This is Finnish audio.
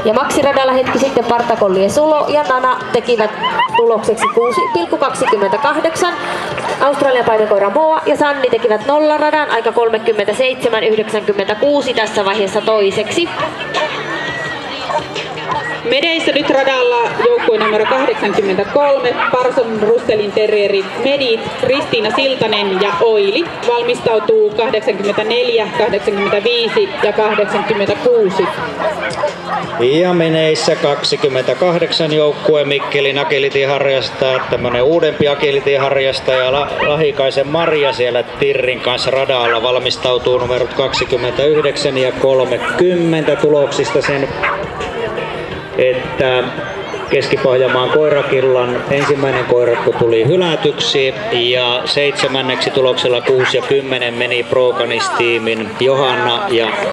Ja maksiradalla hetki sitten Partakolli ja Sulo ja Nana tekivät tulokseksi 6,28. Australian painokoira Moa ja Sanni tekivät nollaradan aika 37,96 tässä vaiheessa toiseksi. Medeissä nyt radalla joukkue numero 83, Parson Russellin terrierit Medit, Kristiina Siltanen ja Oili valmistautuu 84, 85 ja 86. Ja Meneissä 28 joukkue Mikkelin agility-harrastaja, tämmönen uudempi agility-harrastaja Lahikaisen Maria siellä Tirrin kanssa radalla valmistautuu numerot 29 ja 30 tuloksista sen, että Keski-Pohjanmaan koirakillan ensimmäinen koirakko tuli hylätyksi ja 7. tuloksella 6 ja 10 meni Procanis-tiimin Johanna ja